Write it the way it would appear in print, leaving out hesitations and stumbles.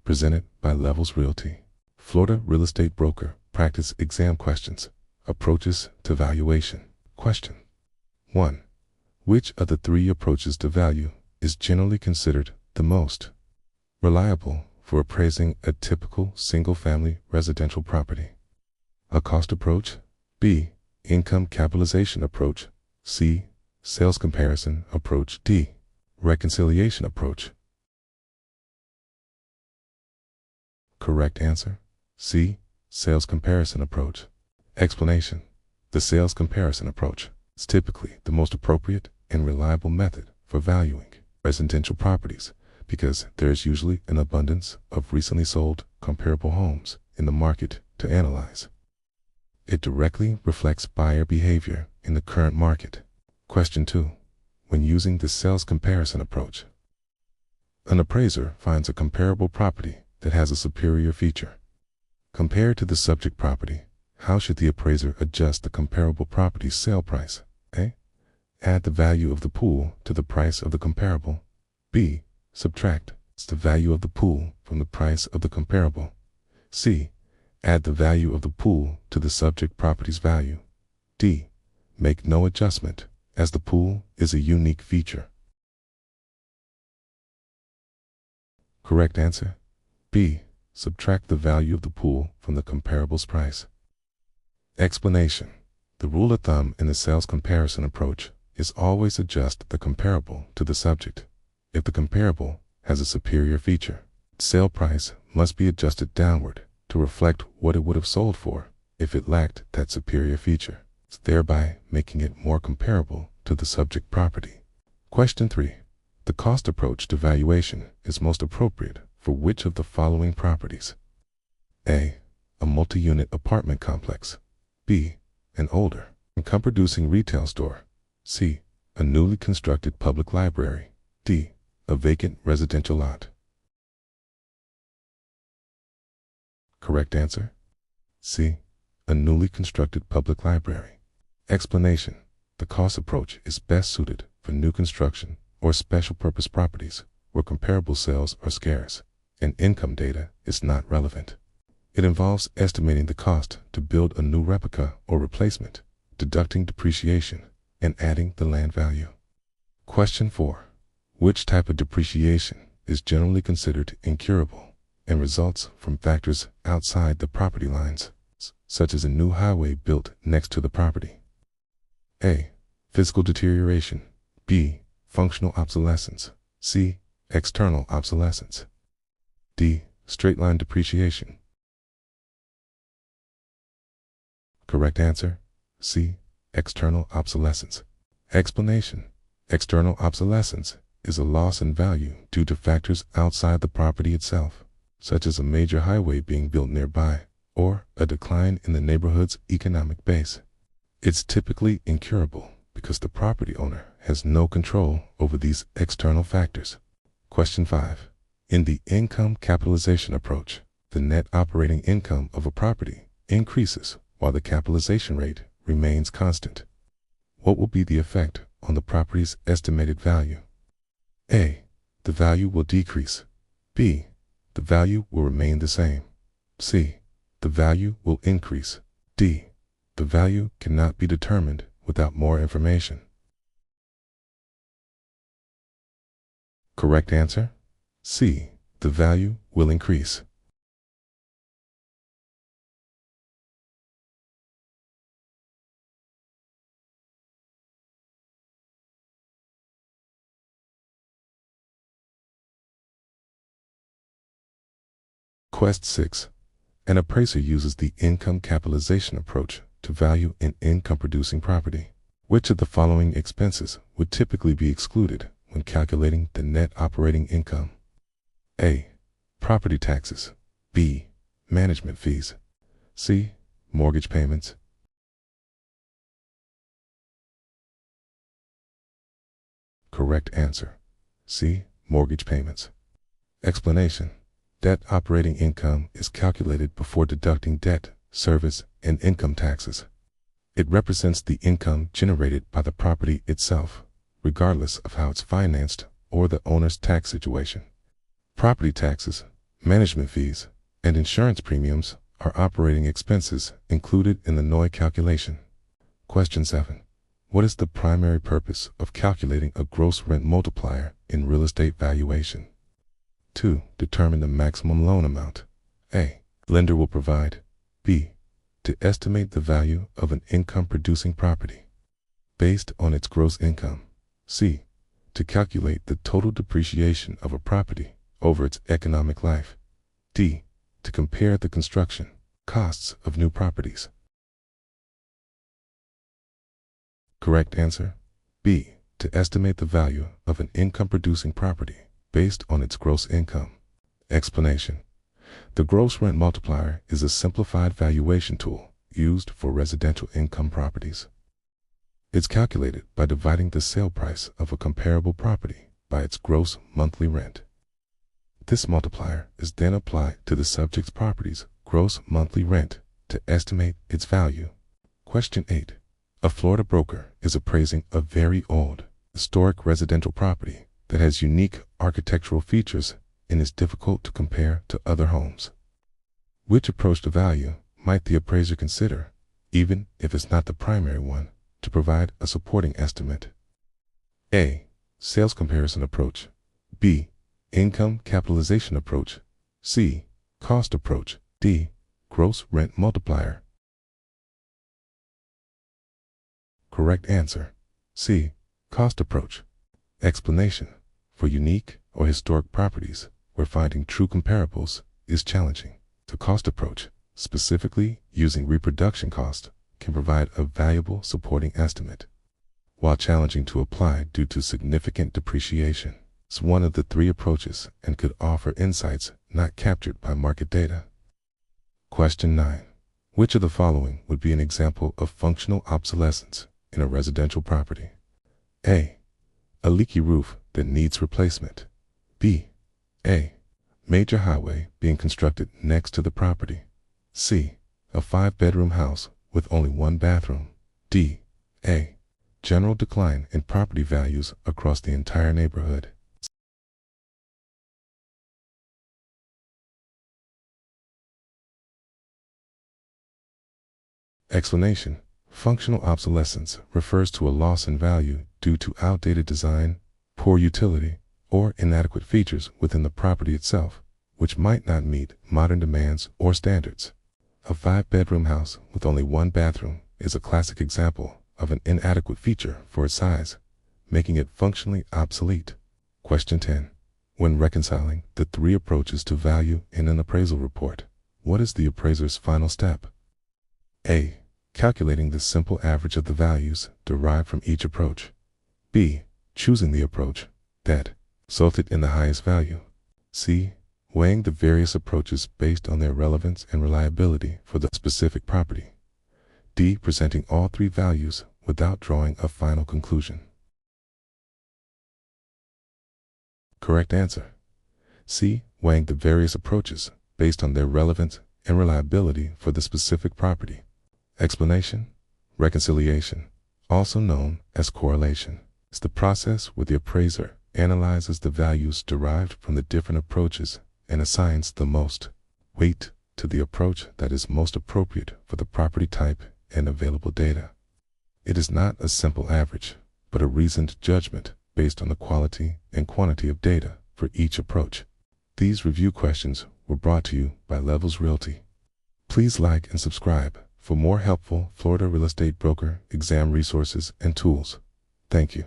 presented by Levelz Realty. Florida Real Estate Broker Practice Exam Questions. Approaches to Valuation. Question 1. Which of the three approaches to value is generally considered the most reliable for appraising a typical single-family residential property? A cost approach, B. Income capitalization approach, C. Sales comparison approach, D. Reconciliation approach. Correct answer, C. Sales comparison approach. Explanation. The sales comparison approach is typically the most appropriate and reliable method for valuing residential properties because there is usually an abundance of recently sold comparable homes in the market to analyze. It directly reflects buyer behavior in the current market. Question 2. When using the sales comparison approach, an appraiser finds a comparable property that has a superior feature. Compared to the subject property, how should the appraiser adjust the comparable property's sale price? A. Add the value of the pool to the price of the comparable. B. Subtract the value of the pool from the price of the comparable. C. Add the value of the pool to the subject property's value. D. Make no adjustment, as the pool is a unique feature. Correct answer, B. Subtract the value of the pool from the comparable's price. Explanation. The rule of thumb in the sales comparison approach is always adjust the comparable to the subject. If the comparable has a superior feature, sale price must be adjusted downward to reflect what it would have sold for if it lacked that superior feature, thereby making it more comparable to the subject property. Question 3. The cost approach to valuation is most appropriate for which of the following properties? A. A multi-unit apartment complex. B. An older, income-producing retail store. C. A newly constructed public library. D. A vacant residential lot. Correct answer, C. A newly constructed public library. Explanation. The cost approach is best suited for new construction or special purpose properties where comparable sales are scarce and income data is not relevant. It involves estimating the cost to build a new replica or replacement, deducting depreciation, and adding the land value. Question 4. Which type of depreciation is generally considered incurable and results from factors outside the property lines, such as a new highway built next to the property? A. Physical deterioration. B. Functional obsolescence. C. External obsolescence. D. Straight-line depreciation. Correct answer, C. External obsolescence. Explanation. External obsolescence is a loss in value due to factors outside the property itself, such as a major highway being built nearby or a decline in the neighborhood's economic base. It's typically incurable because the property owner has no control over these external factors. Question 5. In the income capitalization approach, the net operating income of a property increases while the capitalization rate remains constant. What will be the effect on the property's estimated value? A. The value will decrease. B. The value will remain the same. C. The value will increase. D. The value cannot be determined without more information. Correct answer, C. The value will increase. Quest 6. An appraiser uses the income capitalization approach to value an income-producing property. Which of the following expenses would typically be excluded when calculating the net operating income? A. Property taxes. B. Management fees. C. Mortgage payments. Correct answer, C. Mortgage payments. Explanation. Net operating income is calculated before deducting debt, service, and income taxes. It represents the income generated by the property itself, regardless of how it's financed or the owner's tax situation. Property taxes Management fees and insurance premiums are operating expenses included in the NOI calculation. Question 7. What is the primary purpose of calculating a gross rent multiplier in real estate valuation? 2. Determine the maximum loan amount. A. Lender will provide. B. To estimate the value of an income-producing property based on its gross income. C. To calculate the total depreciation of a property over its economic life. D. To compare the construction costs of new properties. Correct answer: B. To estimate the value of an income-producing property based on its gross income. Explanation: the gross rent multiplier is a simplified valuation tool used for residential income properties. It's calculated by dividing the sale price of a comparable property by its gross monthly rent. This multiplier is then applied to the subject's property's gross monthly rent to estimate its value. Question 8. A Florida broker is appraising a very old, historic residential property that has unique architectural features and is difficult to compare to other homes. Which approach to value might the appraiser consider, even if it's not the primary one, to provide a supporting estimate? A. Sales comparison approach. B. Income capitalization approach. C. Cost approach. D. Gross rent multiplier. Correct answer: C. Cost approach. Explanation: for unique or historic properties where finding true comparables is challenging, the cost approach, specifically using reproduction cost, can provide a valuable supporting estimate. While challenging to apply due to significant depreciation, it's one of the three approaches and could offer insights not captured by market data. Question 9. Which of the following would be an example of functional obsolescence in a residential property? A. A leaky roof that needs replacement. B. A. Major highway being constructed next to the property. C. A 5-bedroom house with only one bathroom. D. A. General decline in property values across the entire neighborhood. Explanation: functional obsolescence refers to a loss in value due to outdated design, poor utility, or inadequate features within the property itself, which might not meet modern demands or standards. A 5-bedroom house with only one bathroom is a classic example of an inadequate feature for its size, making it functionally obsolete. Question 10. When reconciling the three approaches to value in an appraisal report, what is the appraiser's final step? A. Calculating the simple average of the values derived from each approach. B. Choosing the approach that resulted in the highest value. C. Weighing the various approaches based on their relevance and reliability for the specific property. D. Presenting all three values without drawing a final conclusion. Correct answer: C. Weighing the various approaches based on their relevance and reliability for the specific property. Explanation: reconciliation, also known as correlation, is the process where the appraiser analyzes the values derived from the different approaches and assigns the most weight to the approach that is most appropriate for the property type and available data. It is not a simple average, but a reasoned judgment based on the quality and quantity of data for each approach. These review questions were brought to you by Levelz Realty. Please like and subscribe for more helpful Florida real estate broker exam resources and tools. Thank you.